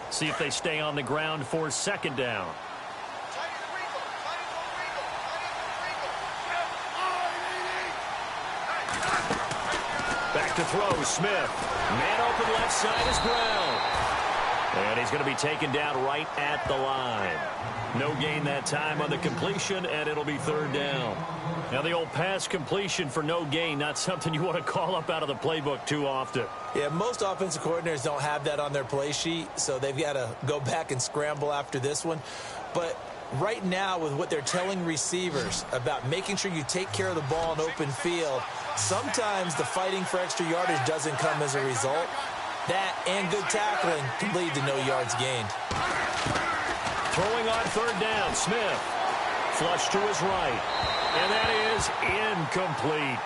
See if they stay on the ground for second down. Back to throw, Smith. Man open left side is Brown. And he's going to be taken down right at the line. No gain that time on the completion, and it'll be third down. Now, the old pass completion for no gain, not something you want to call up out of the playbook too often. Yeah, most offensive coordinators don't have that on their play sheet, so they've got to go back and scramble after this one. But right now, with what they're telling receivers about making sure you take care of the ball in open field, sometimes the fighting for extra yardage doesn't come as a result. That and good tackling can lead to no yards gained. Throwing on third down, Smith. Flush to his right. And that is incomplete.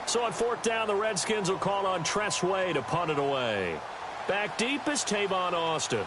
So on fourth down, the Redskins will call on Tress Way to punt it away. Back deep is Tavon Austin.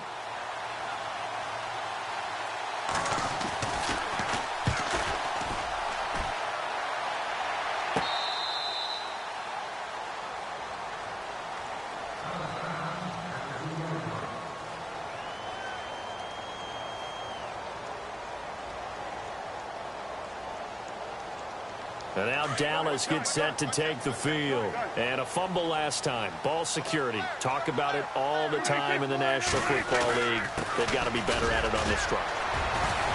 And now Dallas gets set to take the field. And a fumble last time. Ball security. Talk about it all the time in the National Football League. They've got to be better at it on this drive.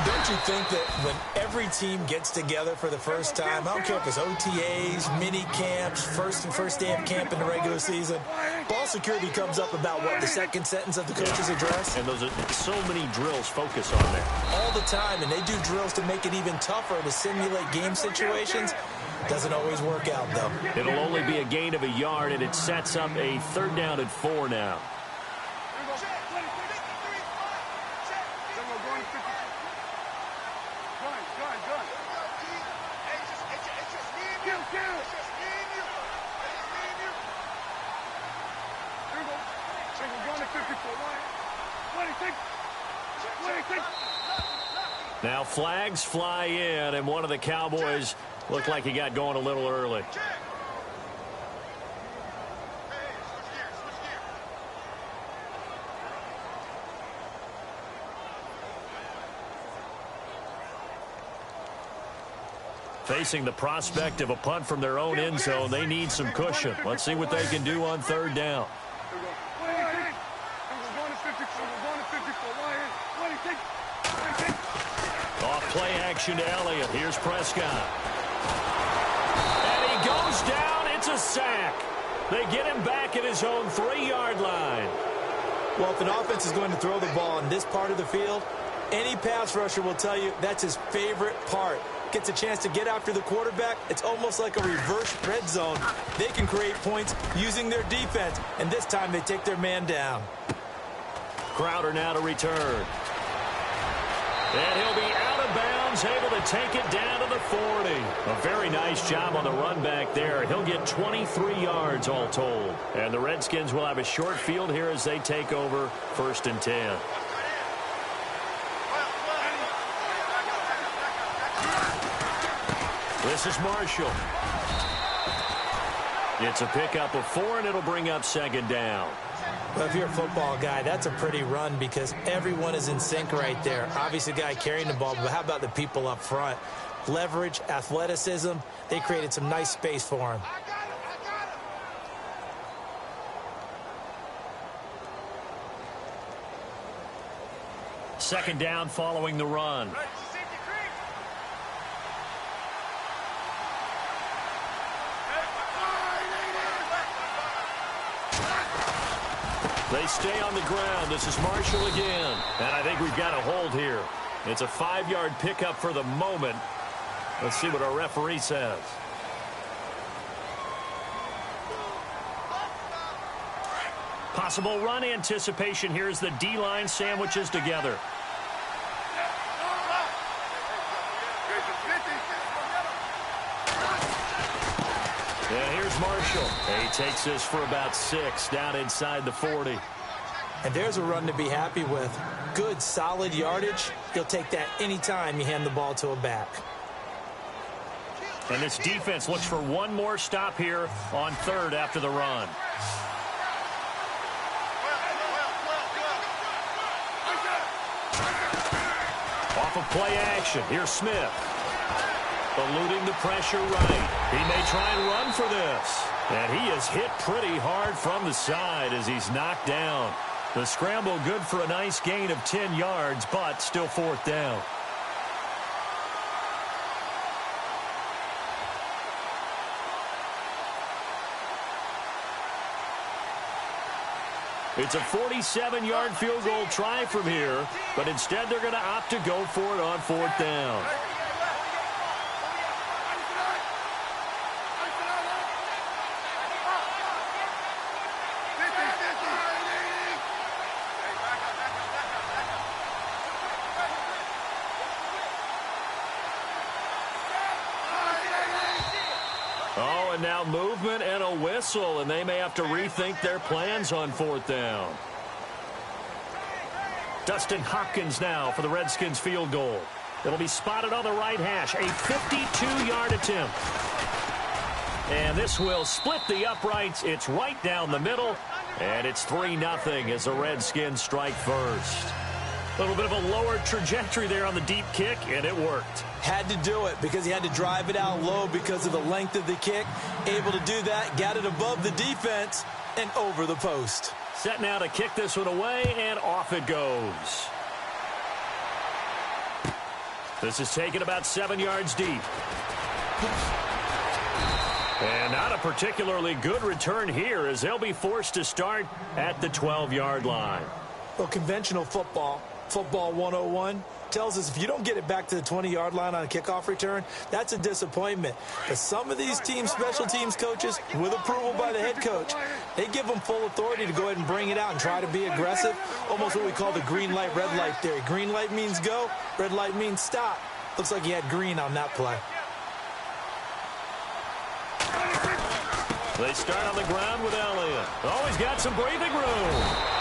Don't you think that when every team gets together for the first time, I don't care if it's OTAs, mini camps, first day of camp in the regular season, ball security comes up about, what, the second sentence of the coach's address? And those are so many drills focus on that. All the time, and they do drills to make it even tougher to simulate game situations. Doesn't always work out, though. It'll only be a gain of a yard, and it sets up a third down at 4 now. Now flags fly in, and one of the Cowboys looked like he got going a little early. Facing the prospect of a punt from their own end zone, they need some cushion. Let's see what they can do on third down. Off play action to Elliott. Here's Prescott. And he goes down. It's a sack. They get him back at his own 3-yard line. Well, if an offense is going to throw the ball in this part of the field, any pass rusher will tell you that's his favorite part. Gets a chance to get after the quarterback. It's almost like a reverse red zone. They can create points using their defense, and this time they take their man down. Crowder now to return. And he'll be out of bounds, able to take it down to the 40. A very nice job on the run back there. He'll get 23 yards all told. And the Redskins will have a short field here as they take over 1st and 10. This is Marshall. It's a pickup of 4, and it'll bring up 2nd down. Well, if you're a football guy, that's a pretty run because everyone is in sync right there. Obviously, the guy carrying the ball, but how about the people up front? Leverage, athleticism, they created some nice space for him. Second down following the run. They stay on the ground. This is Marshall again. And I think we've got a hold here. It's a 5-yard pickup for the moment. Let's see what our referee says. Possible run anticipation. Here's the D-line sandwiches together. And here's Marshall. He takes this for about 6 down inside the 40. And there's a run to be happy with. Good, solid yardage. He'll take that anytime you hand the ball to a back. And this defense looks for one more stop here on third after the run. Off of play action. Here's Smith. Eluding the pressure right. He may try and run for this. And he is hit pretty hard from the side as he's knocked down. The scramble good for a nice gain of 10 yards, but still fourth down. It's a 47-yard field goal try from here, but instead they're going to opt to go for it on fourth down. Oh, and now movement and a whistle, and they may have to rethink their plans on fourth down. Dustin Hopkins now for the Redskins field goal. It'll be spotted on the right hash, a 52-yard attempt. And this will split the uprights. It's right down the middle, and it's 3-0 as the Redskins strike first. A little bit of a lower trajectory there on the deep kick, and it worked. Had to do it because he had to drive it out low because of the length of the kick. Able to do that, got it above the defense, and over the post. Set now to kick this one away, and off it goes. This is taken about 7 yards deep. And not a particularly good return here as they'll be forced to start at the 12-yard line. Well, conventional football 101, tells us if you don't get it back to the 20-yard line on a kickoff return, that's a disappointment. But some of these teams, special teams coaches, with approval by the head coach, they give them full authority to go ahead and bring it out and try to be aggressive, almost what we call the green light, red light theory. Green light means go, red light means stop. Looks like he had green on that play. They start on the ground with Elliott. Oh, he's got some breathing room.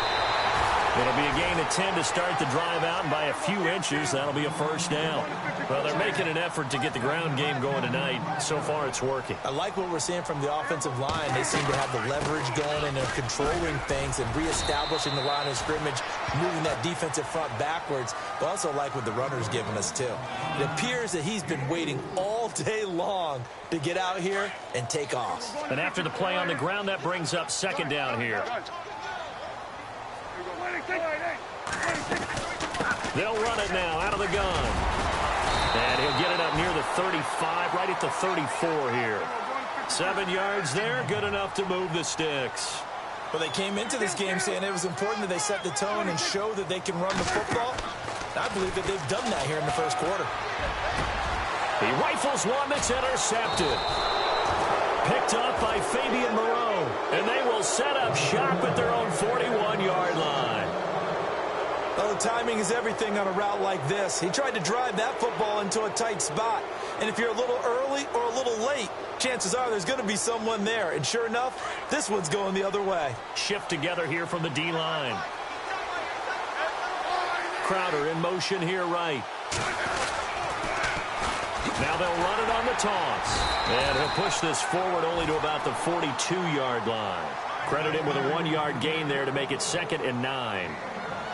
It'll be a gain of 10 to start the drive out, and by a few inches, that'll be a first down. Well, they're making an effort to get the ground game going tonight. So far, it's working. I like what we're seeing from the offensive line. They seem to have the leverage going, and they're controlling things and reestablishing the line of scrimmage, moving that defensive front backwards. But I also like what the runner's giving us, too. It appears that he's been waiting all day long to get out here and take off. And after the play on the ground, that brings up second down here. They'll run it now out of the gun. And he'll get it up near the 35, right at the 34 here. 7 yards there, good enough to move the sticks. Well, they came into this game saying it was important that they set the tone and show that they can run the football. I believe that they've done that here in the first quarter. He rifles one that's intercepted. Picked up by Fabian Moreau. And they will set up shop at their own 41-yard line. Well, the timing is everything on a route like this. He tried to drive that football into a tight spot. And if you're a little early or a little late, chances are there's going to be someone there. And sure enough, this one's going the other way. Shift together here from the D-line. Crowder in motion here right. Now they'll run it on the toss. And he'll push this forward only to about the 42-yard line. Credit him with a 1-yard gain there to make it 2nd and 9.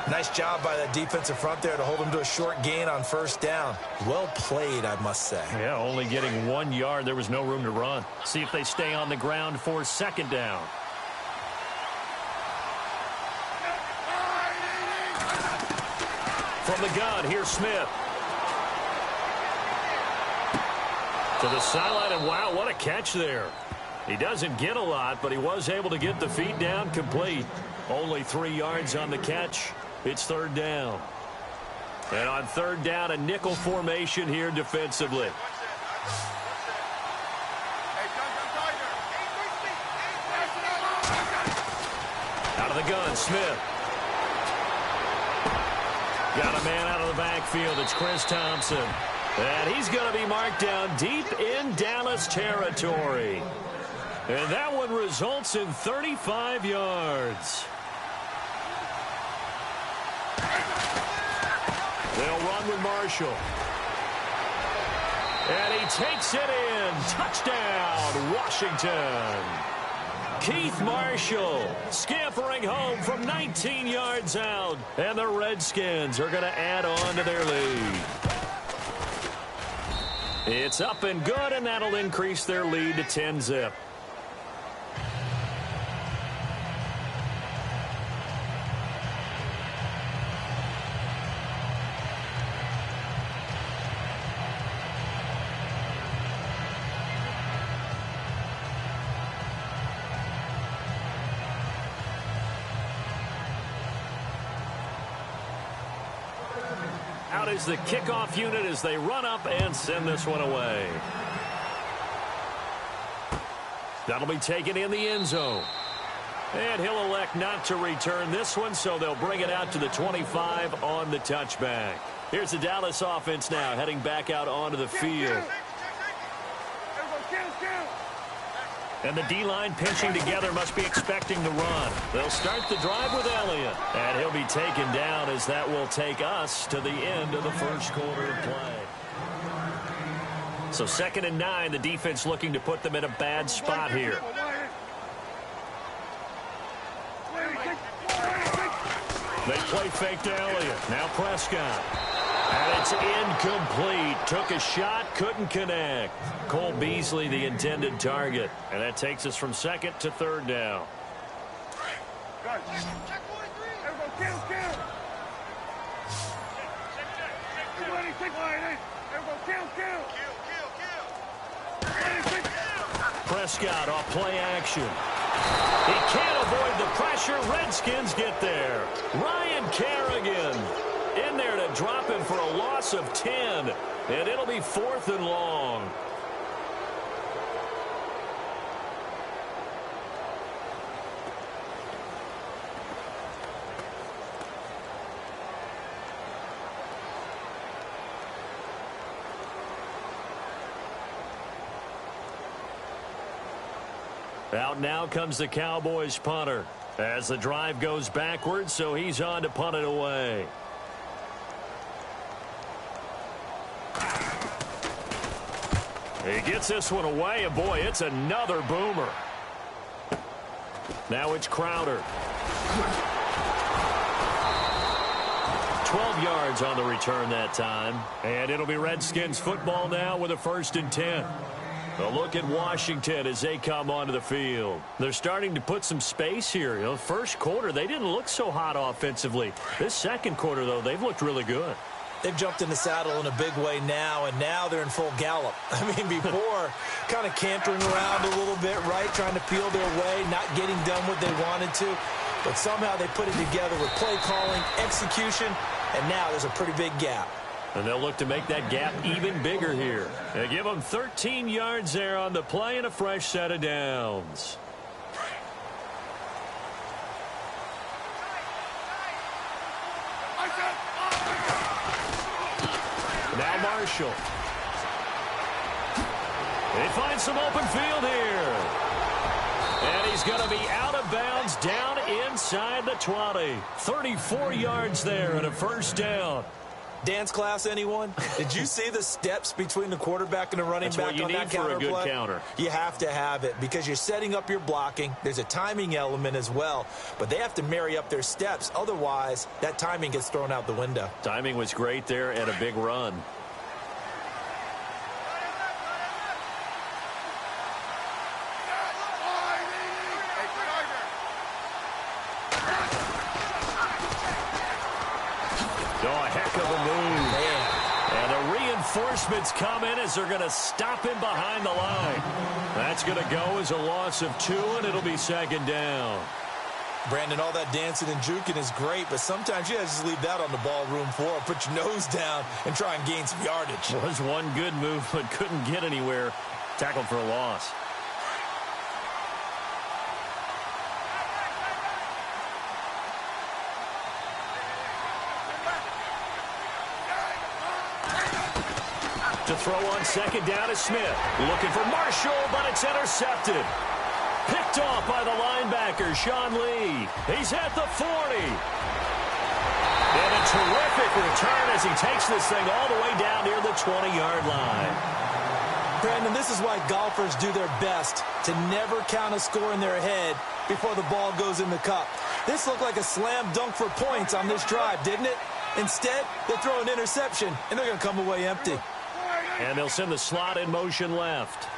Nice job by that defensive front there to hold him to a short gain on first down. Well played, I must say. Yeah, only getting 1 yard. There was no room to run. See if they stay on the ground for second down. From the gun, here's Smith. To the sideline, and wow, what a catch there. He doesn't get a lot, but he was able to get the feet down complete. Only 3 yards on the catch. It's third down. And on third down, a nickel formation here defensively. Out of the gun, Smith. Got a man out of the backfield. It's Chris Thompson. And he's going to be marked down deep in Dallas territory. And that one results in 35 yards. They'll run with Marshall. And he takes it in. Touchdown, Washington. Keith Marshall scampering home from 19 yards out. And the Redskins are going to add on to their lead. It's up and good, and that'll increase their lead to 10-zip. Out is the kickoff unit as they run up and send this one away. That'll be taken in the end zone. And he'll elect not to return this one, so they'll bring it out to the 25 on the touchback. Here's the Dallas offense now heading back out onto the field. And the D-line pinching together must be expecting the run. They'll start the drive with Elliott. And he'll be taken down as that will take us to the end of the first quarter of play. So 2nd and 9, the defense looking to put them in a bad spot here. They play fake to Elliott. Now Prescott. And it's incomplete. Took a shot, couldn't connect. Cole Beasley, the intended target. And that takes us from 2nd to 3rd down. Prescott off play action. He can't avoid the pressure. Redskins get there. Ryan Kerrigan in there to drop him for a loss of 10. And it'll be 4th and long. Out now comes the Cowboys punter as the drive goes backwards, so he's on to punt it away. He gets this one away, and boy, it's another boomer. Now it's Crowder. 12 yards on the return that time. And it'll be Redskins football now with a 1st and 10. A look at Washington as they come onto the field. They're starting to put some space here. You know, first quarter, they didn't look so hot offensively. This second quarter, though, they've looked really good. They've jumped in the saddle in a big way now, and now they're in full gallop. I mean, before, kind of cantering around a little bit, right, trying to peel their way, not getting done what they wanted to. But somehow they put it together with play calling, execution, and now there's a pretty big gap. And they'll look to make that gap even bigger here. They give them 13 yards there on the play and a fresh set of downs. Now Marshall. They find some open field here. And he's going to be out of bounds down inside the 20. 34 yards there and a 1st down. Dance class, anyone? Did you see the steps between the quarterback and the running back on that counter play? That's what you need for a good counter. You have to have it because you're setting up your blocking. There's a timing element as well, but they have to marry up their steps. Otherwise, that timing gets thrown out the window. Timing was great there and a big run. Reinforcements come in as they're going to him behind the line. That's going to go as a loss of 2, and it'll be 2nd down. Brandon, all that dancing and juking is great, but sometimes you just leave that on the ballroom floor. Put your nose down and try and gain some yardage. Was one good move, but couldn't get anywhere. Tackled for a loss. To throw on 2nd down is Smith. Looking for Marshall, but it's intercepted. Picked off by the linebacker, Sean Lee. He's at the 40. And a terrific Terrific return as he takes this thing all the way down near the 20-yard line. Brandon, this is why golfers do their best to never count a score in their head before the ball goes in the cup. This looked like a slam dunk for points on this drive, didn't it? Instead, they throw an interception, and they're going to come away empty. And they'll send the slot in motion left.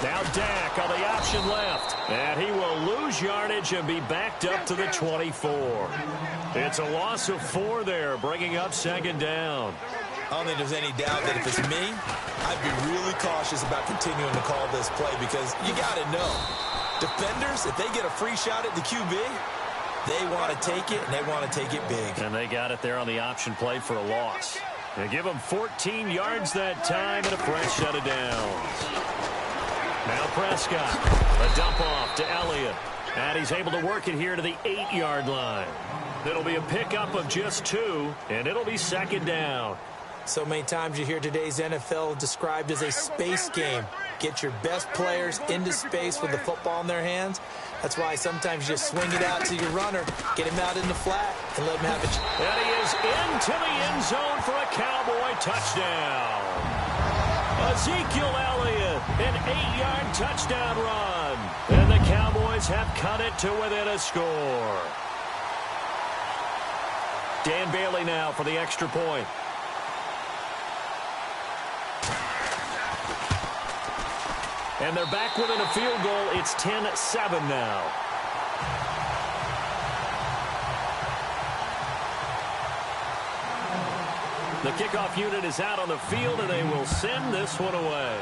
Now Dak on the option left. And he will lose yardage and be backed up to the 24. It's a loss of 4 there, bringing up second down. I don't think there's any doubt that if it's me, I'd be really cautious about continuing to call this play because you got to know, defenders, if they get a free shot at the QB, they want to take it, and they want to take it big. And they got it there on the option play for a loss. They give them 14 yards that time and a fresh set of downs. Now Prescott, a dump off to Elliott. And he's able to work it here to the 8-yard line. It'll be a pickup of just 2, and it'll be second down. So many times you hear today's NFL described as a space game. Get your best players into space with the football in their hands. That's why sometimes you just swing it out to your runner, get him out in the flat, and let him have it. And he is into the end zone for a Cowboy touchdown. Ezekiel Elliott, an 8-yard touchdown run. And the Cowboys have cut it to within a score. Dan Bailey now for the extra point. And they're back within a field goal. It's 10-7 now. The kickoff unit is out on the field, and they will send this one away.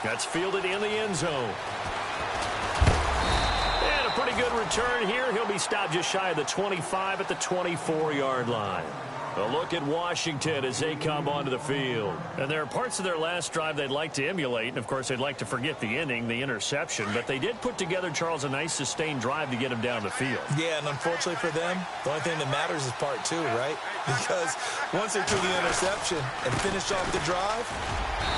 That's fielded in the end zone. And a pretty good return here. He'll be stopped just shy of the 25 at the 24-yard line. A look at Washington as they come onto the field. And there are parts of their last drive they'd like to emulate. And, of course, they'd like to forget the inning, the interception. But they did put together, Charles, a nice sustained drive to get him down the field. Yeah, and unfortunately for them, the only thing that matters is part 2, right? Because once they threw the interception and finished off the drive,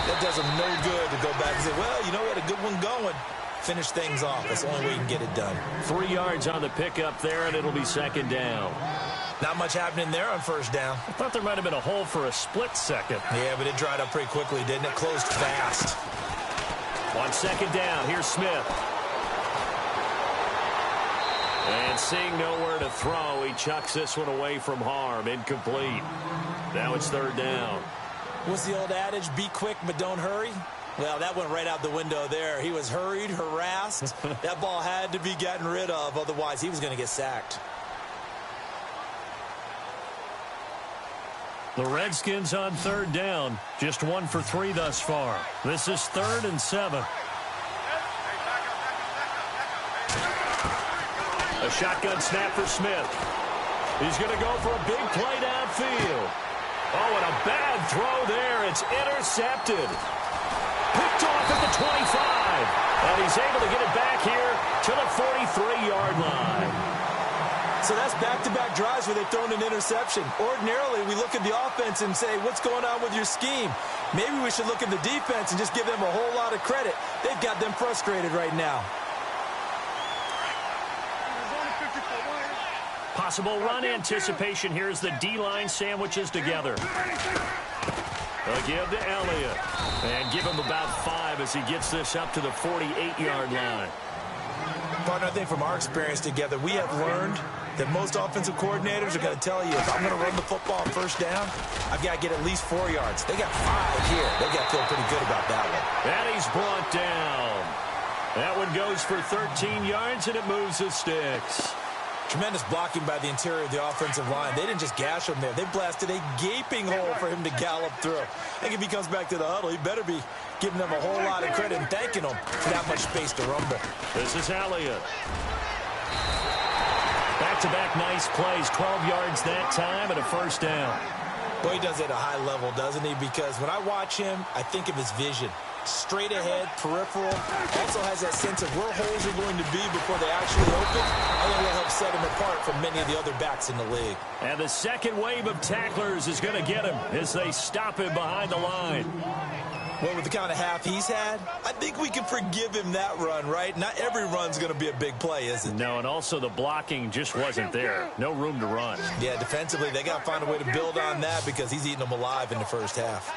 that does them no good to go back and say, well, you know, we had a good one going. Finish things off. That's the only way you can get it done. 3 yards on the pickup there, and it'll be second down. Not much happening there on first down. I thought there might have been a hole for a split second. Yeah, but it dried up pretty quickly, didn't it? Closed fast. On second down, here's Smith. And seeing nowhere to throw, he chucks this one away from harm. Incomplete. Now it's third down. What's the old adage? Be quick, but don't hurry. Well, that went right out the window there. He was hurried, harassed. That ball had to be gotten rid of. Otherwise, he was going to get sacked. The Redskins on third down. Just 1 for 3 thus far. This is 3rd and 7. A shotgun snap for Smith. He's going to go for a big play downfield. Oh, and a bad throw there. It's intercepted. Picked off at the 25. And he's able to get it back here to the 43-yard line. So that's back-to-back drives where they've thrown an interception. Ordinarily, we look at the offense and say, what's going on with your scheme? Maybe we should look at the defense and just give them a whole lot of credit. They've got them frustrated right now. Possible run anticipation here as the D-line sandwiches together. They'll give to Elliott. And give him about 5 as he gets this up to the 48-yard line. Partner, I think from our experience together, we have learned that most offensive coordinators are going to tell you, if I'm going to run the football on first down, I've got to get at least 4 yards. They got 5 here. They got to feel pretty good about that one. And he's brought down. That one goes for 13 yards, and it moves the sticks. Tremendous blocking by the interior of the offensive line. They didn't just gash him there. They blasted a gaping hole for him to gallop through. I think if he comes back to the huddle, he better be giving them a whole lot of credit and thanking them for that much space to rumble. This is Elliott. Back-to-back nice plays, 12 yards that time and a first down. Boy, he does it at a high level, doesn't he? Because when I watch him, I think of his vision. Straight ahead, peripheral. Also has that sense of where holes are going to be before they actually open. I think that helps set him apart from many of the other backs in the league. And the second wave of tacklers is going to get him as they stop him behind the line. Well, with the kind of half he's had, I think we can forgive him that run, right? Not every run's going to be a big play, is it? No, and also the blocking just wasn't there. No room to run. Yeah, defensively, they got to find a way to build on that because he's eating them alive in the first half.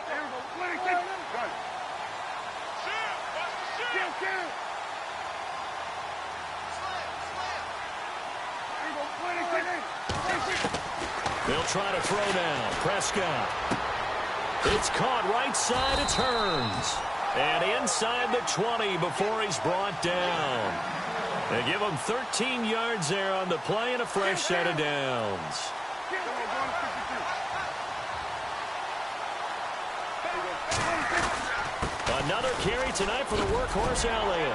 They'll try to throw now. Prescott. It's caught right side. It turns. And inside the 20 before he's brought down. They give him 13 yards there on the play and a fresh set of downs. Another carry tonight for the workhorse Elliott.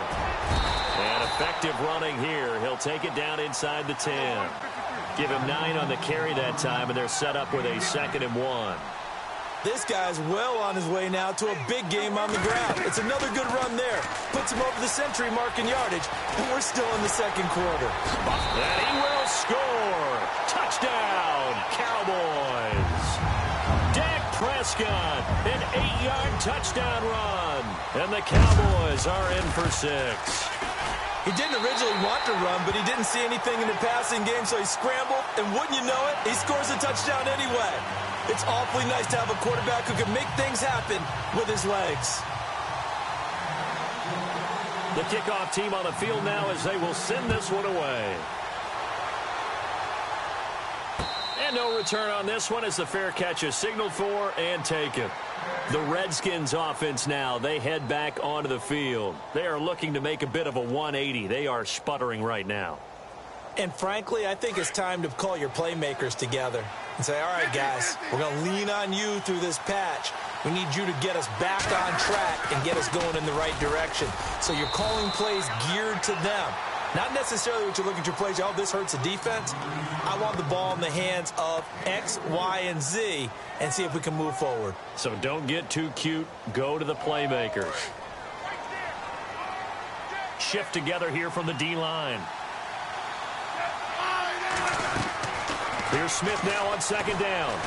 And effective running here. He'll take it down inside the 10. Give him 9 on the carry that time, and they're set up with a 2nd and 1. This guy's well on his way now to a big game on the ground. It's another good run there. Puts him over the century mark in yardage, and we're still in the second quarter. And he will score. Touchdown, Cowboys. Dak Prescott, an 8-yard touchdown run. And the Cowboys are in for 6. He didn't originally want to run, but he didn't see anything in the passing game, so he scrambled, and wouldn't you know it, he scores a touchdown anyway. It's awfully nice to have a quarterback who can make things happen with his legs. The kickoff team on the field now as they will send this one away. And no return on this one as the fair catch is signaled for and taken. The Redskins offense now, they head back onto the field. They are looking to make a bit of a 180. They are sputtering right now. And frankly, I think it's time to call your playmakers together and say, all right, guys, we're going to lean on you through this patch. We need you to get us back on track and get us going in the right direction. So you're calling plays geared to them. Not necessarily what you look at your plays, oh, this hurts the defense. I want the ball in the hands of X, Y, and Z and see if we can move forward. So don't get too cute. Go to the playmakers. Shift together here from the D-line. Here's Smith now on 2nd down.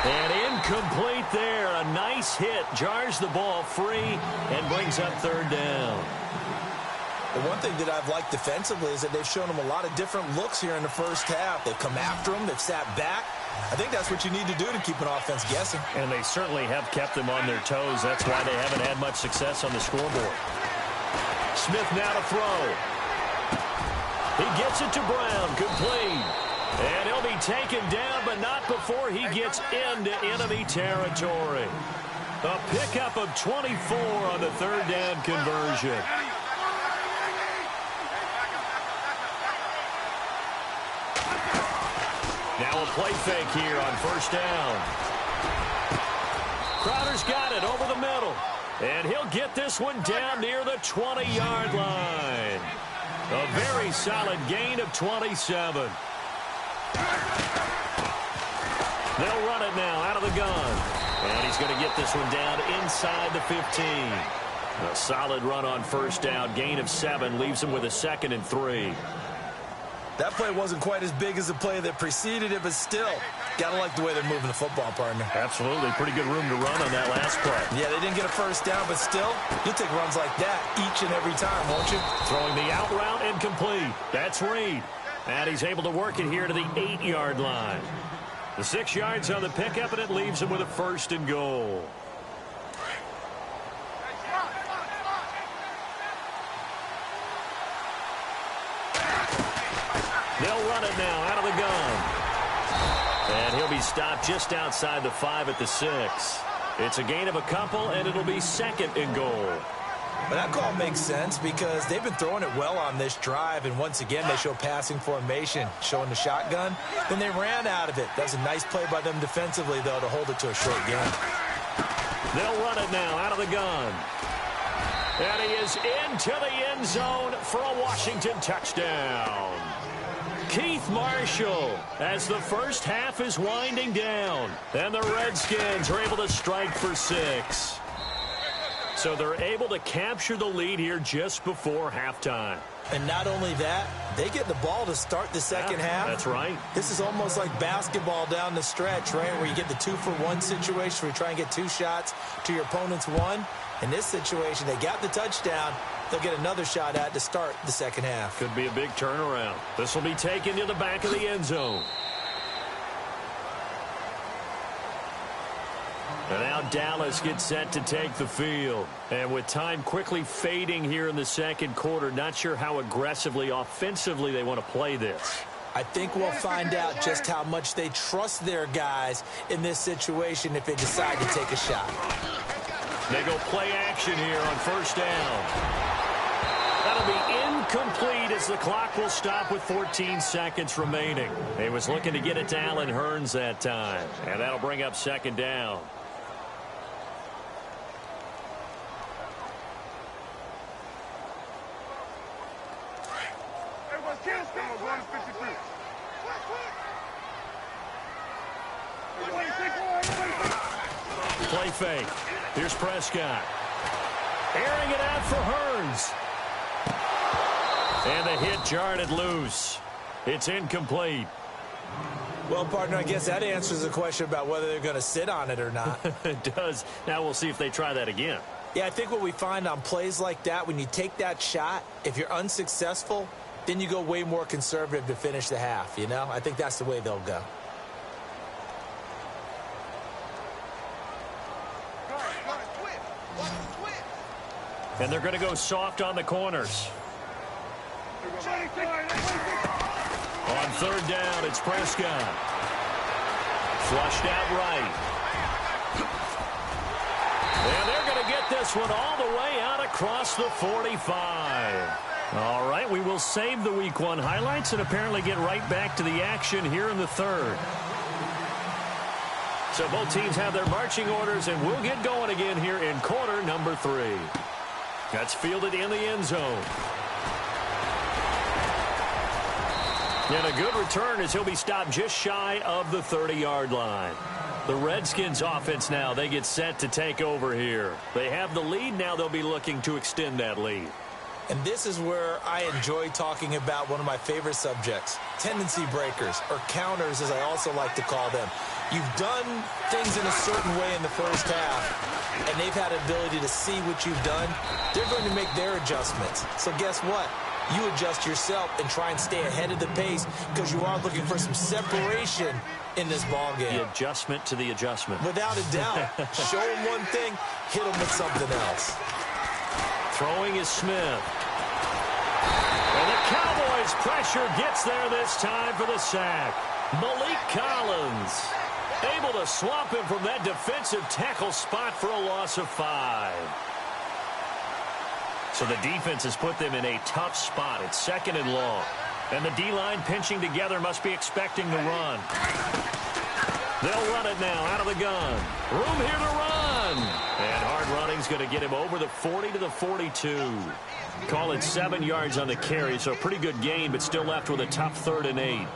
And incomplete there. A nice hit. Jars the ball free and brings up 3rd down. The one thing that I've liked defensively is that they've shown them a lot of different looks here in the first half. They've come after them. They've sat back. I think that's what you need to do to keep an offense guessing. And they certainly have kept them on their toes. That's why they haven't had much success on the scoreboard. Smith now to throw. He gets it to Brown. Complete. And he'll be taken down, but not before he gets into enemy territory. A pickup of 24 on the 3rd down conversion. Now a play fake here on 1st down. Crowder's got it over the middle. And he'll get this one down near the 20-yard line. A very solid gain of 27. They'll run it now out of the gun. And he's going to get this one down inside the 15. A solid run on 1st down. Gain of 7 leaves him with a 2nd and 3. That play wasn't quite as big as the play that preceded it, but still, got to like the way they're moving the football, partner. Absolutely. Pretty good room to run on that last play. Yeah, they didn't get a 1st down, but still, you'll take runs like that each and every time, won't you? Throwing the out route and complete. That's Reed. And he's able to work it here to the 8-yard line. The 6 yards on the pickup, and it leaves him with a 1st and goal. They'll run it now out of the gun. And he'll be stopped just outside the 5 at the 6. It's a gain of a couple, and it'll be 2nd and goal. But that call makes sense because they've been throwing it well on this drive, and once again, they show passing formation, showing the shotgun. Then they ran out of it. That was a nice play by them defensively, though, to hold it to a short game. They'll run it now out of the gun. And he is into the end zone for a Washington touchdown. Keith Marshall as the first half is winding down. And the Redskins are able to strike for 6. So they're able to capture the lead here just before halftime. And not only that, they get the ball to start the second half. That's right. This is almost like basketball down the stretch, right, where you get the 2-for-1 situation where you try and get 2 shots to your opponent's 1. In this situation, they got the touchdown. They'll get another shot at to start the second half. Could be a big turnaround. This will be taken to the back of the end zone. And now Dallas gets set to take the field. And with time quickly fading here in the second quarter, not sure how aggressively, offensively they want to play this. I think we'll find out just how much they trust their guys in this situation if they decide to take a shot. They go play action here on first down. That'll be incomplete as the clock will stop with 14 seconds remaining. He was looking to get it to Allen Hurns that time. And that'll bring up second down. Play fake. Here's Prescott. Airing it out for Hurns. And the hit jarred it loose. It's incomplete. Well, partner, I guess that answers the question about whether they're going to sit on it or not. It does. Now we'll see if they try that again. Yeah, I think what we find on plays like that, when you take that shot, if you're unsuccessful, then you go way more conservative to finish the half, you know? I think that's the way they'll go. And they're going to go soft on the corners. On third down, it's Prescott. Flushed out right. And they're going to get this one all the way out across the 45. All right, we will save the Week 1 highlights and apparently get right back to the action here in the third. So both teams have their marching orders, and we'll get going again here in quarter number 3. That's fielded in the end zone. And a good return as he'll be stopped just shy of the 30-yard line. The Redskins offense now, they get set to take over here. They have the lead. Now they'll be looking to extend that lead. And this is where I enjoy talking about one of my favorite subjects, tendency breakers, or counters as I also like to call them. You've done things in a certain way in the first half, and they've had ability to see what you've done. They're going to make their adjustments. So guess what? You adjust yourself and try and stay ahead of the pace because you are looking for some separation in this ball game. The adjustment to the adjustment. Without a doubt. Show them one thing, hit them with something else. Throwing is Smith. And the Cowboys' pressure gets there this time for the sack. Malik Collins able to swamp him from that defensive tackle spot for a loss of 5. So the defense has put them in a tough spot. It's second and long. And the D-line pinching together must be expecting the run. They'll run it now out of the gun. Room here to run. And hard running's going to get him over the 40 to the 42. Call it 7 yards on the carry, so a pretty good gain, but still left with a tough 3rd and 8.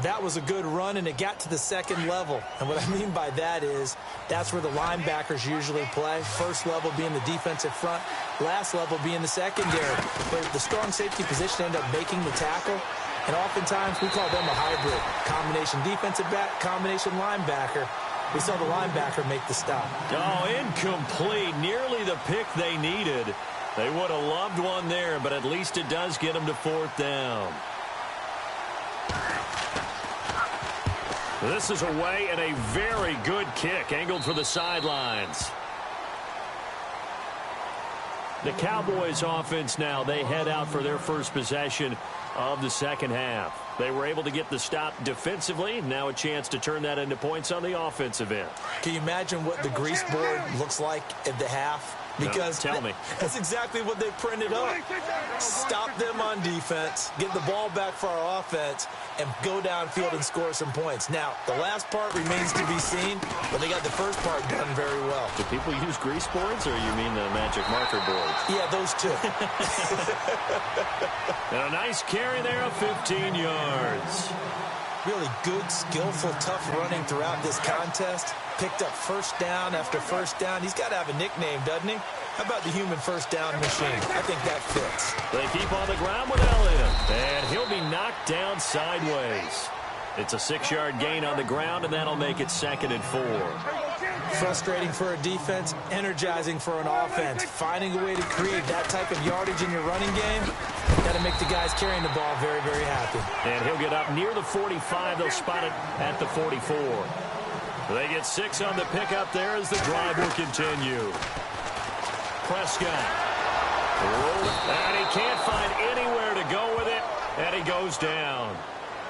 That was a good run, and it got to the second level. And what I mean by that is that's where the linebackers usually play. First level being the defensive front, last level being the secondary. But the strong safety position ended up making the tackle. And oftentimes we call them a hybrid. Combination defensive back, combination linebacker. We saw the linebacker make the stop. Oh, incomplete. Nearly the pick they needed. They would have loved one there, but at least it does get them to 4th down. This is away and a very good kick angled for the sidelines. The Cowboys offense now, they head out for their first possession of the second half. They were able to get the stop defensively. Now a chance to turn that into points on the offensive end. Can you imagine what the grease board looks like at the half? Because no, tell me. That's exactly what they printed up. Stop them on defense, get the ball back for our offense, and go downfield and score some points. Now, the last part remains to be seen, but they got the first part done very well. Do people use grease boards, or you mean the magic marker boards? Yeah, those two. And a nice carry there of 15 yards. Really good, skillful, tough running throughout this contest. Picked up first down after first down. He's got to have a nickname, doesn't he? How about the human first down machine? I think that fits. They keep on the ground with Elliott, and he'll be knocked down sideways. It's a 6-yard gain on the ground, and that'll make it 2nd and 4. Frustrating for a defense, energizing for an offense. Finding a way to create that type of yardage in your running game, got to make the guys carrying the ball very, very happy. And he'll get up near the 45. They'll spot it at the 44. They get 6 on the pickup there as the drive will continue. Prescott. And he can't find anywhere to go with it, and he goes down.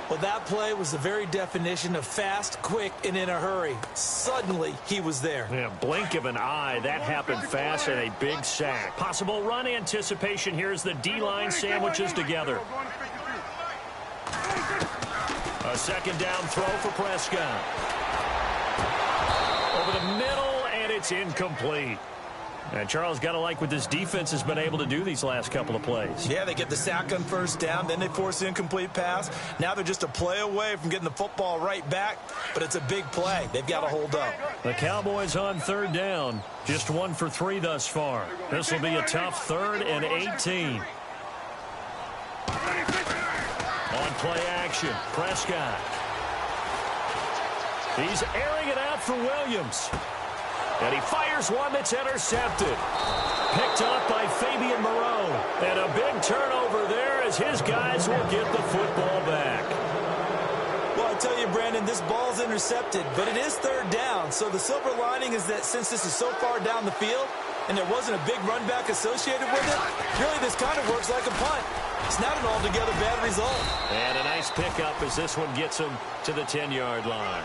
Well, that play was the very definition of fast, quick, and in a hurry. Suddenly, he was there. Yeah, blink of an eye. That happened fast and a big sack. Possible run anticipation here as the D-line sandwiches together. A 2nd down throw for Prescott. Over the middle, and it's incomplete. And Charles, got to like what this defense has been able to do these last couple of plays. Yeah, they get the sack on first down, then they force the incomplete pass. Now they're just a play away from getting the football right back, but it's a big play. They've got to hold up. The Cowboys on 3rd down, just 1 for 3 thus far. This will be a tough 3rd and 18. On play action, Prescott. He's airing it out for Williams. And he fires one that's intercepted. Picked up by Fabian Moreau. And a big turnover there as his guys will get the football back. Well, I tell you, Brandon, this ball's intercepted, but it is 3rd down. So the silver lining is that since this is so far down the field and there wasn't a big run back associated with it, really this kind of works like a punt. It's not an altogether bad result. And a nice pickup as this one gets him to the 10-yard line.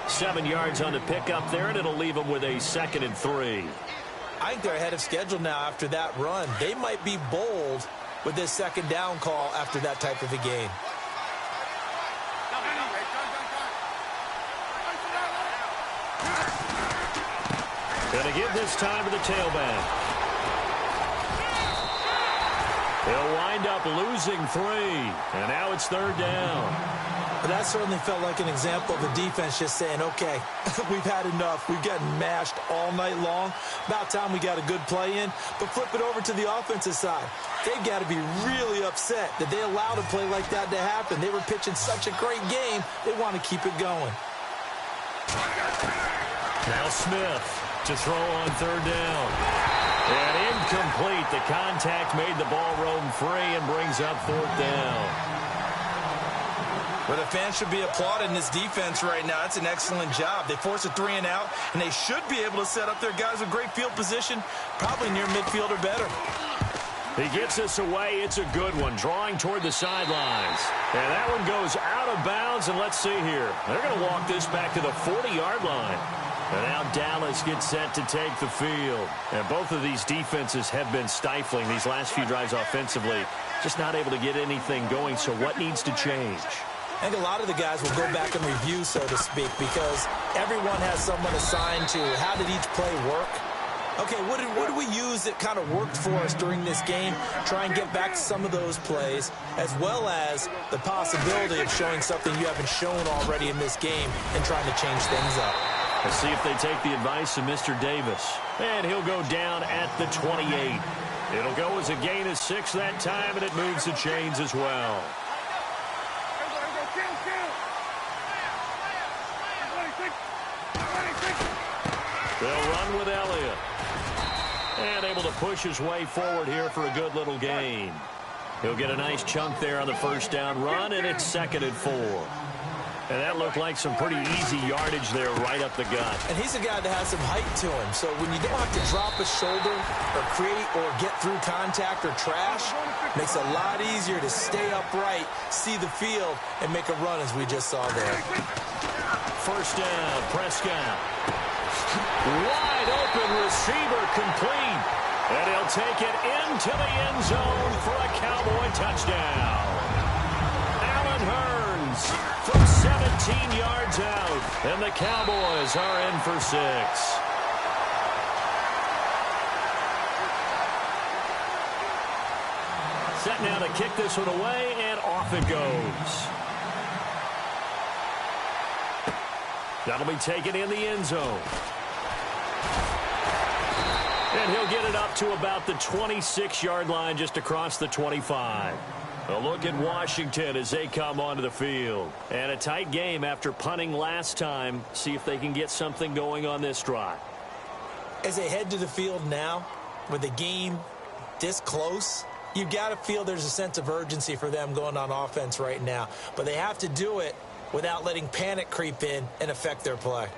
7 yards on the pickup there, and it'll leave them with a 2nd and 3. I think they're ahead of schedule now after that run. They might be bold with this 2nd down call after that type of a game. Gonna give this time to the tailback. They'll wind up losing 3, and now it's 3rd down. But that certainly felt like an example of the defense just saying, okay, we've had enough. We've gotten mashed all night long. About time we got a good play in. But flip it over to the offensive side. They've got to be really upset that they allowed a play like that to happen. They were pitching such a great game, they want to keep it going. Now Smith to throw on 3rd down. And incomplete. The contact made the ball roam free and brings up 4th down. Well, the fans should be applauding this defense right now. It's an excellent job. They force a 3 and out, and they should be able to set up their guys with great field position, probably near midfield or better. He gets this away. It's a good one, drawing toward the sidelines. And that one goes out of bounds, and let's see here. They're going to walk this back to the 40-yard line. And now Dallas gets set to take the field. And both of these defenses have been stifling these last few drives offensively. Just not able to get anything going, so what needs to change? I think a lot of the guys will go back and review, so to speak, because everyone has someone assigned to how did each play work. Okay, what did we use that kind of worked for us during this game? Try and get back to some of those plays, as well as the possibility of showing something you haven't shown already in this game and trying to change things up. Let's see if they take the advice of Mr. Davis. And he'll go down at the 28. It'll go as a gain of 6 that time, and it moves the chains as well. They'll run with Elliott. And able to push his way forward here for a good little gain. He'll get a nice chunk there on the 1st down run, and it's 2nd and 4. And that looked like some pretty easy yardage there right up the gut. And he's a guy that has some height to him. So when you don't have to drop a shoulder or create or get through contact or trash, makes it a lot easier to stay upright, see the field, and make a run as we just saw there. 1st down, Prescott. Wide open receiver complete. And he'll take it into the end zone for a Cowboy touchdown. Allen Hurns from 17 yards out. And the Cowboys are in for 6. Set now to kick this one away, and off it goes. That'll be taken in the end zone. And he'll get it up to about the 26-yard line just across the 25. A look at Washington as they come onto the field. And a tight game after punting last time. See if they can get something going on this drive. As they head to the field now, with the game this close, you've got to feel there's a sense of urgency for them going on offense right now. But they have to do it without letting panic creep in and affect their play.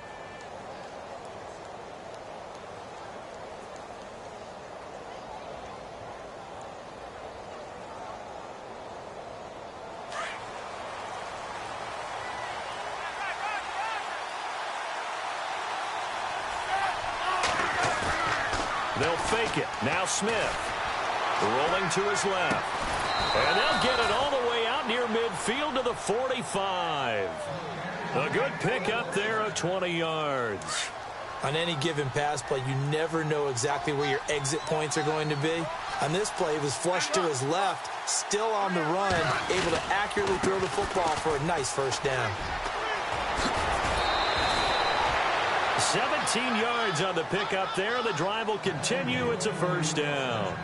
They'll fake it. Now Smith. Rolling to his left. And they'll get it all the way out near midfield to the 45. A good pickup there of 20 yards. On any given pass play, you never know exactly where your exit points are going to be. On this play, he was flushed to his left, still on the run, able to accurately throw the football for a nice first down. 17 yards on the pickup there. The drive will continue. It's a first down.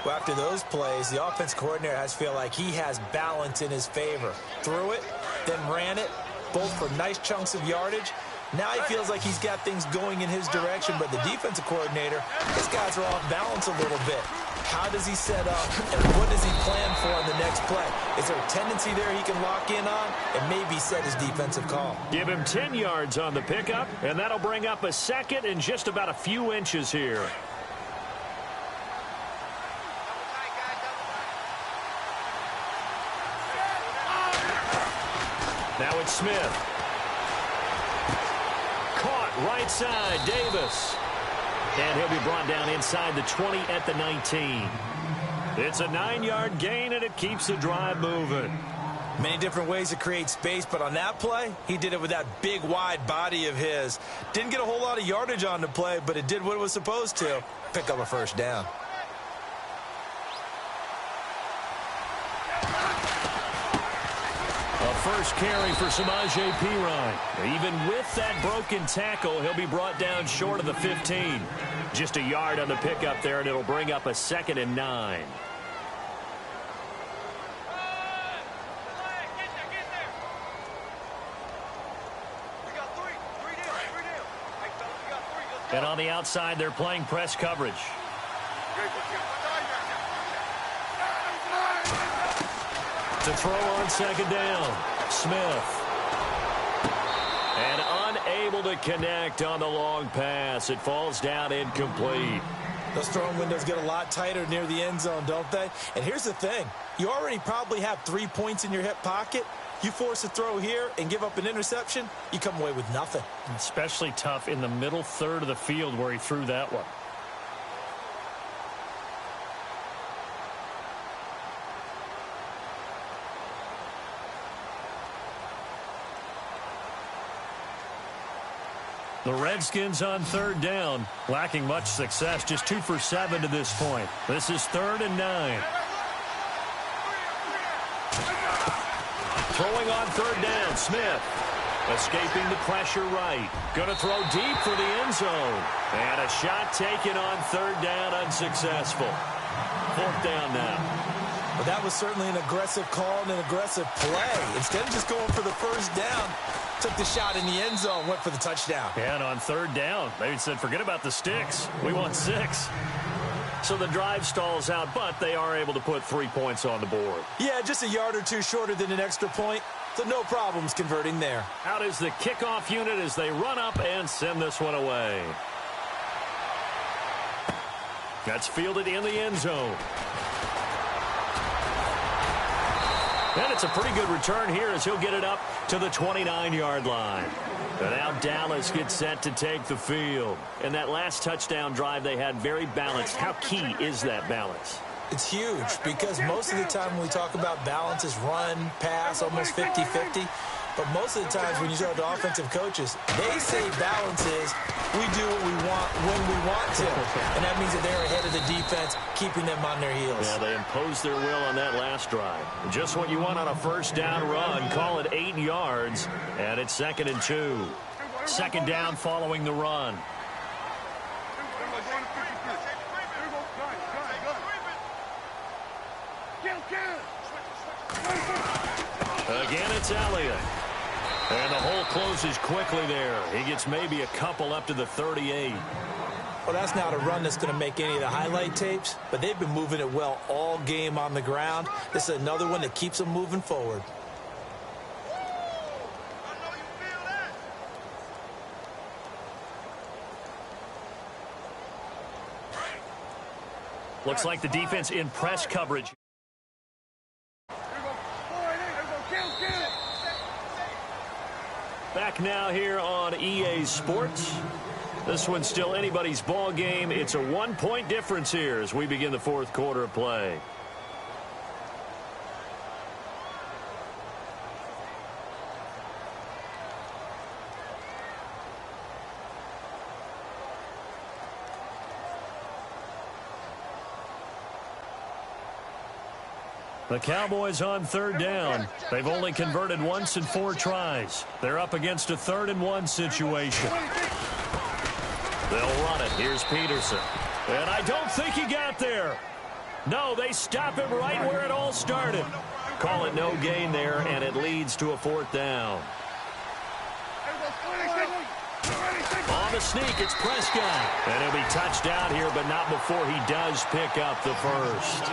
Well, after those plays, the offense coordinator has to feel like he has balance in his favor. Threw it, then ran it, both for nice chunks of yardage. Now he feels like he's got things going in his direction, but the defensive coordinator, his guys are off balance a little bit. How does he set up, and what does he plan for on the next play? Is there a tendency there he can lock in on and maybe set his defensive call? Give him 10 yards on the pickup, and that'll bring up a second and just about a few inches here. Now it's Smith. Caught right side, Davis. And he'll be brought down inside the 20 at the 19. It's a 9-yard gain, and it keeps the drive moving. Many different ways to create space, but on that play, he did it with that big, wide body of his. Didn't get a whole lot of yardage on the play, but it did what it was supposed to. Pick up a first down. First carry for Samaje Perine. Even with that broken tackle, he'll be brought down short of the 15. Just a yard on the pickup there, and it'll bring up a 2nd and 9. And on the outside, they're playing press coverage. To throw on 2nd down. Smith. And unable to connect on the long pass. It falls down incomplete. Those throwing windows get a lot tighter near the end zone, don't they? And here's the thing. You already probably have 3 points in your hip pocket. You force a throw here and give up an interception, you come away with nothing. Especially tough in the middle third of the field where he threw that one. The Redskins on 3rd down, lacking much success, just 2 for 7 to this point. This is 3rd and 9. Throwing on 3rd down, Smith. Escaping the pressure right. Going to throw deep for the end zone. And a shot taken on 3rd down, unsuccessful. 4th down now. Well, that was certainly an aggressive call and an aggressive play. Instead of just going for the first down, took the shot in the end zone, went for the touchdown. Yeah, and on 3rd down, they said, forget about the sticks. We want 6. So the drive stalls out, but they are able to put 3 points on the board. Yeah, just a yard or two shorter than an extra point, so no problems converting there. Out is the kickoff unit as they run up and send this one away. That's fielded in the end zone. And it's a pretty good return here as he'll get it up to the 29-yard line. And now Dallas gets set to take the field. And that last touchdown drive they had very balanced. How key is that balance? It's huge because most of the time when we talk about balance is run, pass, almost 50-50. But most of the times when you talk to offensive coaches, they say balance is we do what we want when we want to. And that means that they're ahead of the defense, keeping them on their heels. Yeah, they imposed their will on that last drive. Just what you want on a first down run. Call it 8 yards, and it's 2nd and 2. 2nd down following the run. Again, it's Elliott. And the hole closes quickly there. He gets maybe a couple up to the 38. Well, that's not a run that's going to make any of the highlight tapes, but they've been moving it well all game on the ground. This is another one that keeps them moving forward. Looks like the defense in press coverage. Back now here on EA Sports. This one's still anybody's ball game. It's a one-point difference here as we begin the fourth quarter of play. The Cowboys on third down. They've only converted once in 4 tries. They're up against a 3rd-and-1 situation. They'll run it. Here's Peterson. And I don't think he got there. No, they stop him right where it all started. Call it no gain there, and it leads to a 4th down. On the sneak, it's Prescott. And he'll be touched out here, but not before he does pick up the first.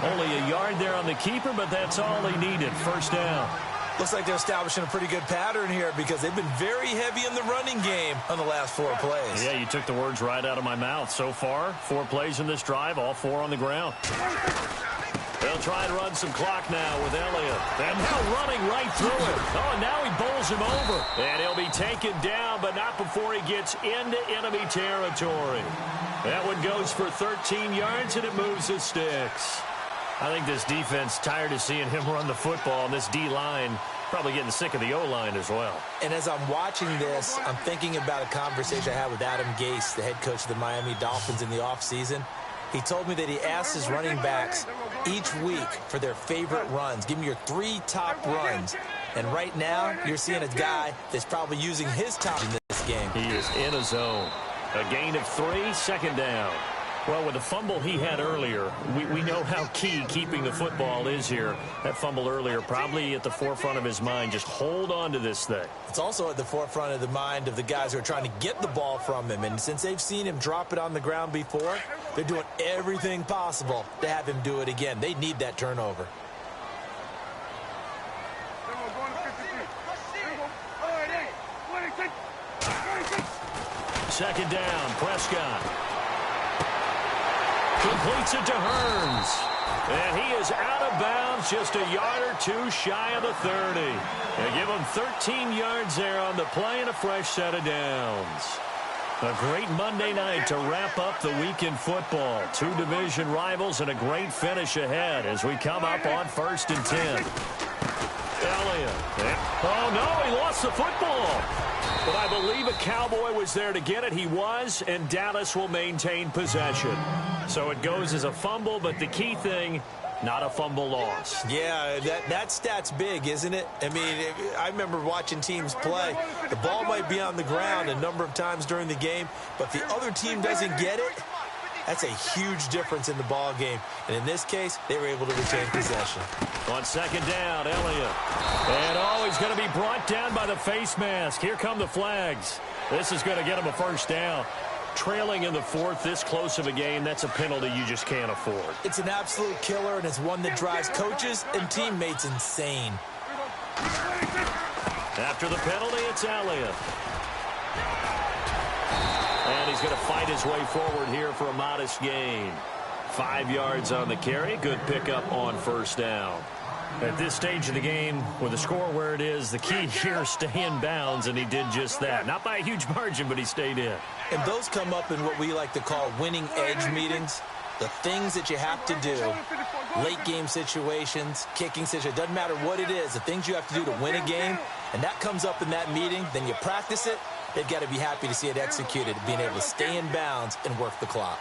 Only a yard there on the keeper, but that's all he needed. 1st down. Looks like they're establishing a pretty good pattern here because they've been very heavy in the running game on the last 4 plays. Yeah, you took the words right out of my mouth. So far, 4 plays in this drive, all 4 on the ground. They'll try and run some clock now with Elliott. And now running right through it. Oh, and now he bowls him over. And he'll be taken down, but not before he gets into enemy territory. That one goes for 13 yards, and it moves the sticks. I think this defense tired of seeing him run the football, and this D-line probably getting sick of the O-line as well. And as I'm watching this, I'm thinking about a conversation I had with Adam Gase, the head coach of the Miami Dolphins in the offseason. He told me that he asked his running backs each week for their favorite runs. Give me your 3 top runs. And right now, you're seeing a guy that's probably using his top in this game. He is in a zone. A gain of 3, 2nd down. Well, with the fumble he had earlier, we know how key keeping the football is here. That fumble earlier probably at the forefront of his mind. Just hold on to this thing. It's also at the forefront of the mind of the guys who are trying to get the ball from him. And since they've seen him drop it on the ground before, they're doing everything possible to have him do it again. They need that turnover. Second down, Prescott. Completes it to Hearns. And he is out of bounds, just a yard or 2 shy of the 30. They give him 13 yards there on the play and a fresh set of downs. A great Monday night to wrap up the week in football. 2 division rivals and a great finish ahead as we come up on 1st and 10. Elliott. Oh, no, he lost the football. But I believe a Cowboy was there to get it. He was, and Dallas will maintain possession. So it goes as a fumble, but the key thing, not a fumble loss. Yeah, that stat's big, isn't it? I mean, I remember watching teams play. The ball might be on the ground a number of times during the game, but the other team doesn't get it. That's a huge difference in the ball game. And in this case, they were able to retain possession. On 2nd down, Elliott. And he's going to be brought down by the face mask. Here come the flags. This is going to get him a 1st down. Trailing in the 4th, this close of a game, that's a penalty you just can't afford. It's an absolute killer, and it's one that drives coaches and teammates insane. After the penalty, it's Elliott. And he's going to fight his way forward here for a modest gain. 5 yards on the carry. Good pickup on 1st down. At this stage of the game, with the score where it is, the key here is stay in bounds, and he did just that. Not by a huge margin, but he stayed in. And those come up in what we like to call winning edge meetings. The things that you have to do, late game situations, kicking situations, doesn't matter what it is, the things you have to do to win a game, and that comes up in that meeting, then you practice it, they've got to be happy to see it executed, being able to stay in bounds and work the clock.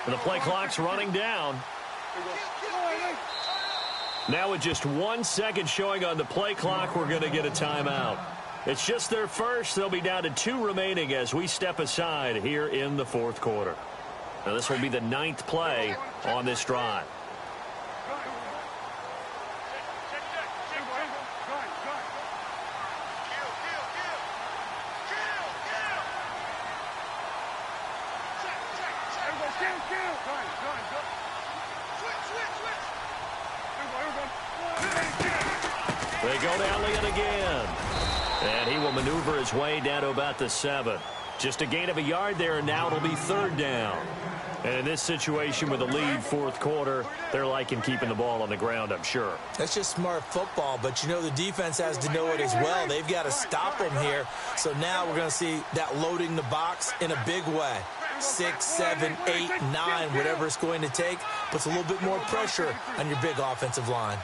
The play clock's running down. Now with just 1 second showing on the play clock, we're going to get a timeout. It's just their first. They'll be down to 2 remaining as we step aside here in the fourth quarter. Now, this will be the 9th play on this drive. They go to Elliott again. And he will maneuver his way down to about the 7. Just a gain of a yard there, and now it'll be 3rd down. And in this situation with a lead fourth quarter, they're liking keeping the ball on the ground, I'm sure. That's just smart football, but you know the defense has to know it as well. They've got to stop them here. So now we're going to see that loading the box in a big way. 6, 7, 8, 9, whatever it's going to take, puts a little bit more pressure on your big offensive line.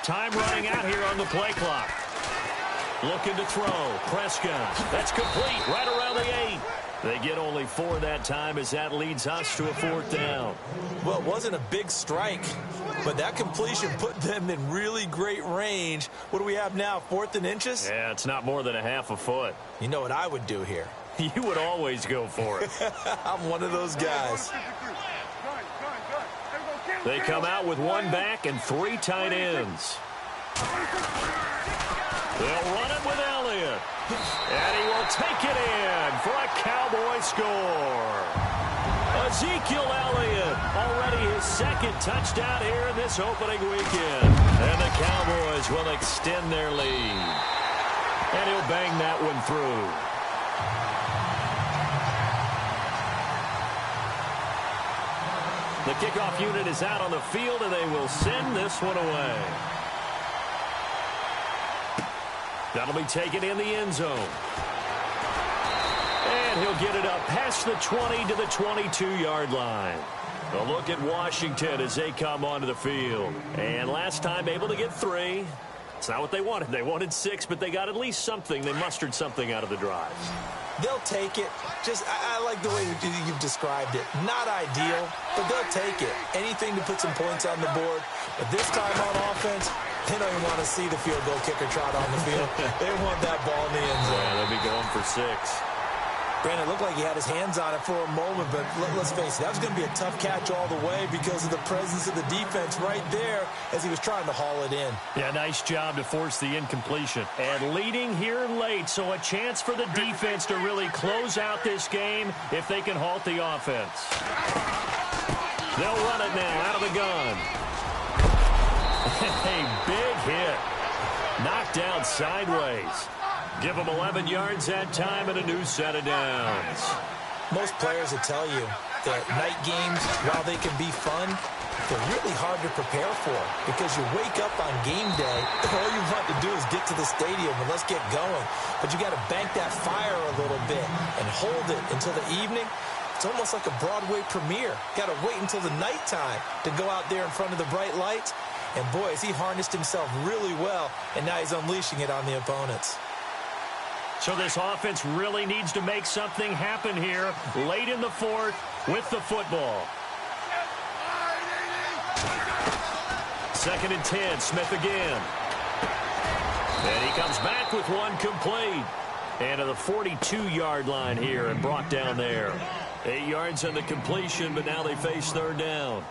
Time running out here on the play clock. Looking to throw. Prescott. That's complete right around the 8. They get only 4 that time as that leads us to a 4th down. Well, it wasn't a big strike, but that completion put them in really great range. What do we have now, 4th and inches? Yeah, it's not more than a half a foot. You know what I would do here? You would always go for it. I'm one of those guys. They come out with 1 back and 3 tight ends. They'll run it with Elliott. And he will take it in for a Cowboy score. Ezekiel Elliott, already his 2nd touchdown here in this opening weekend. And the Cowboys will extend their lead. And he'll bang that one through. The kickoff unit is out on the field, and they will send this one away. That'll be taken in the end zone. And he'll get it up past the 20 to the 22-yard line. A look at Washington as they come onto the field. And last time able to get 3. It's not what they wanted. They wanted 6, but they got at least something. They mustered something out of the drive. They'll take it. I like the way you've described it. Not ideal, but they'll take it. Anything to put some points on the board. But this time on offense, they don't even want to see the field goal kicker trot on the field. They want that ball in the end zone. Yeah, they'll be going for 6. Brandon, it looked like he had his hands on it for a moment, but let's face it, that was going to be a tough catch all the way because of the presence of the defense right there as he was trying to haul it in. Yeah, nice job to force the incompletion. And leading here late, so a chance for the defense to really close out this game if they can halt the offense. They'll run it now out of the gun. A big hit. Knocked down sideways. Give them 11 yards that time and a new set of downs. Most players will tell you that night games, while they can be fun, they're really hard to prepare for because you wake up on game day, all you want to do is get to the stadium and let's get going. But you got to bank that fire a little bit and hold it until the evening. It's almost like a Broadway premiere. Got to wait until the nighttime to go out there in front of the bright lights. And boy, has he harnessed himself really well, and now he's unleashing it on the opponents. So this offense really needs to make something happen here late in the 4th with the football. 2nd and 10, Smith again. And he comes back with 1 complete. And to the 42-yard line here and brought down there. 8 yards on the completion, but now they face 3rd down.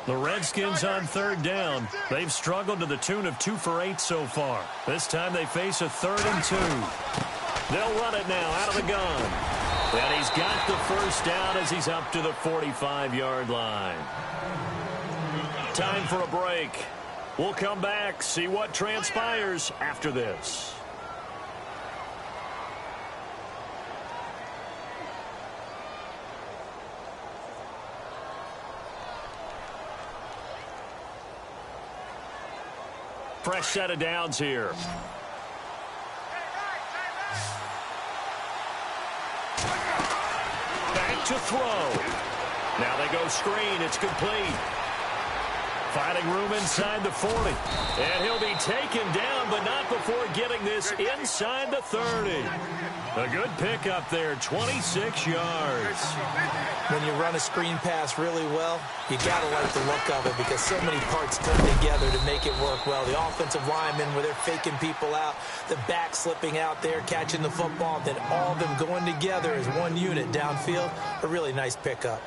The Redskins on 3rd down. They've struggled to the tune of 2 for 8 so far. This time they face a 3rd and 2. They'll run it now out of the gun. And he's got the 1st down as he's up to the 45-yard line. Time for a break. We'll come back, see what transpires after this. Fresh set of downs here. to throw. Now they go screen. It's complete. Finding room inside the 40. And he'll be taken down, but not before getting this inside the 30. A good pickup there, 26 yards. When you run a screen pass really well, you got to like the look of it because so many parts come together to make it work well. The offensive linemen, where they're faking people out, the back slipping out there, catching the football, then all of them going together as one unit downfield. A really nice pickup.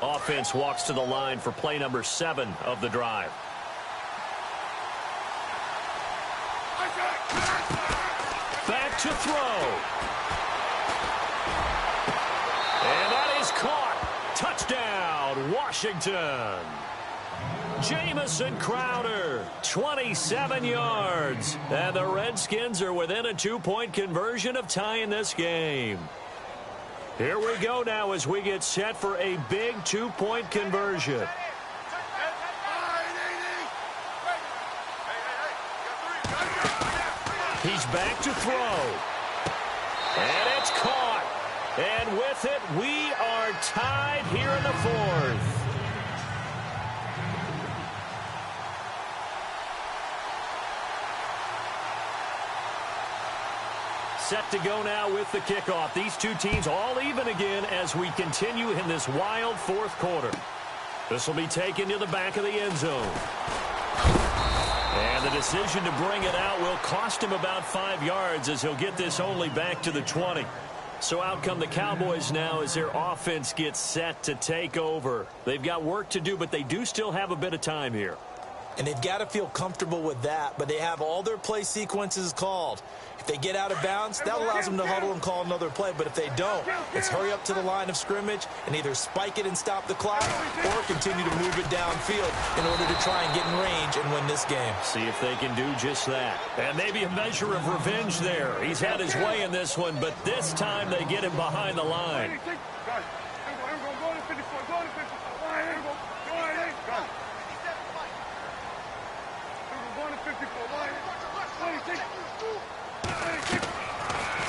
Offense walks to the line for play number 7 of the drive. Back to throw. And that is caught. Touchdown, Washington. Jamison Crowder, 27 yards. And the Redskins are within a 2-point conversion of tying this game. Here we go now as we get set for a big 2-point conversion. He's back to throw. And it's caught. And with it, we are tied here in the 4th. Set to go now with the kickoff. These two teams all even again as we continue in this wild 4th quarter. This will be taken to the back of the end zone. And the decision to bring it out will cost him about 5 yards as he'll get this only back to the 20. So out come the Cowboys now as their offense gets set to take over. They've got work to do, but they do still have a bit of time here. And they've got to feel comfortable with that, but they have all their play sequences called. If they get out of bounds, that allows them to huddle and call another play. But if they don't, let's hurry up to the line of scrimmage and either spike it and stop the clock or continue to move it downfield in order to try and get in range and win this game. See if they can do just that. And maybe a measure of revenge there. He's had his way in this one, but this time they get him behind the line.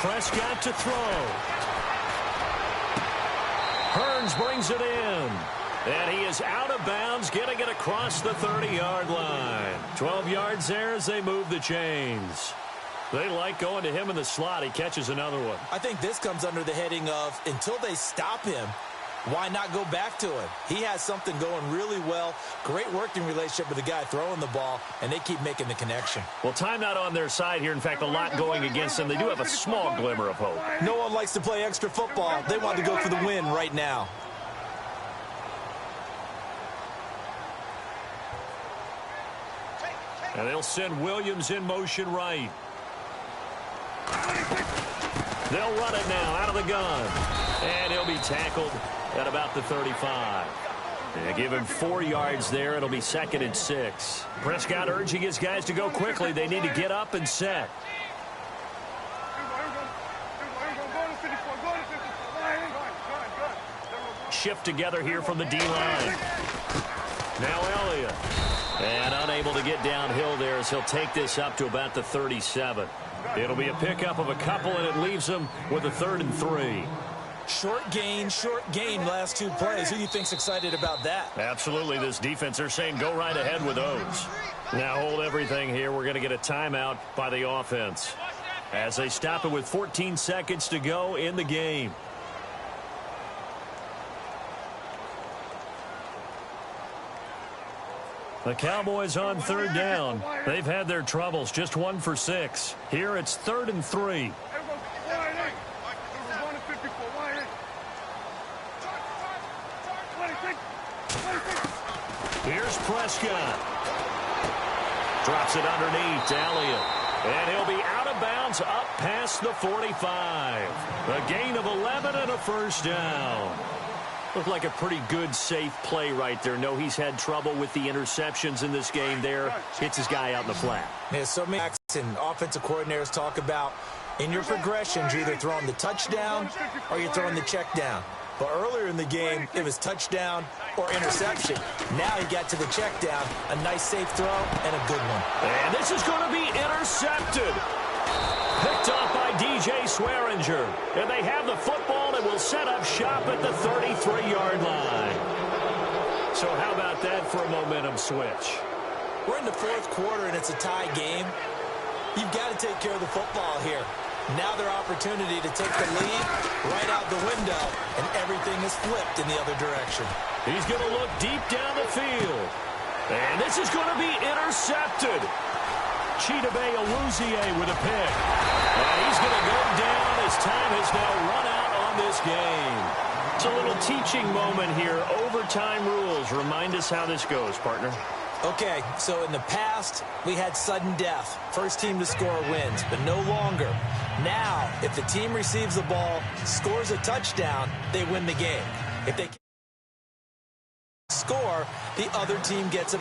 Prescott to throw. Hearns brings it in. And he is out of bounds, getting it across the 30-yard line. 12 yards there as they move the chains. They like going to him in the slot. He catches another one. I think this comes under the heading of until they stop him, why not go back to him? He has something going really well. Great working relationship with the guy throwing the ball, and they keep making the connection. Well, timeout on their side here. In fact, a lot going against them. They do have a small glimmer of hope. No one likes to play extra football. They want to go for the win right now. And they'll send Williams in motion right. They'll run it now out of the gun. And he'll be tackled at about the 35. They give him 4 yards there. It'll be 2nd and 6. Prescott urging his guys to go quickly. They need to get up and set. Shift together here from the D-line. Now Elliott. And unable to get downhill there as he'll take this up to about the 37. It'll be a pickup of a couple, and it leaves him with a 3rd and 3. Short gain, last 2 plays. Who do you think's excited about that? Absolutely. This defense, they're saying go right ahead with those. Now hold everything here. We're going to get a timeout by the offense as they stop it with 14 seconds to go in the game. The Cowboys on 3rd down. They've had their troubles, just 1 for 6. Here it's 3rd and 3. Here's Prescott. Drops it underneath to Elliott. And he'll be out of bounds up past the 45. A gain of 11 and a 1st down. Looked like a pretty good, safe play right there. No, he's had trouble with the interceptions in this game there. Hits his guy out in the flat. Yeah, so many offensive coordinators talk about in your progressions, you're either throwing the touchdown or you're throwing the check down. But earlier in the game, it was touchdown or interception. Now he got to the check down. A nice, safe throw and a good one. And this is going to be intercepted. Picked off by DJ Swearinger. And they have the football and will set up shop at the 33-yard line. So how about that for a momentum switch? We're in the fourth quarter, and it's a tie game. You've got to take care of the football here. Now their opportunity to take the lead right out the window, and everything is flipped in the other direction. He's going to look deep down the field. And this is going to be intercepted. Chidobe Awuzie with a pick. And he's going to go down as time has now run out on this game. It's a little teaching moment here. Overtime rules. Remind us how this goes, partner. Okay, so in the past, we had sudden death. First team to score wins, but no longer. Now, if the team receives the ball, scores a touchdown, they win the game. If they score, the other team gets a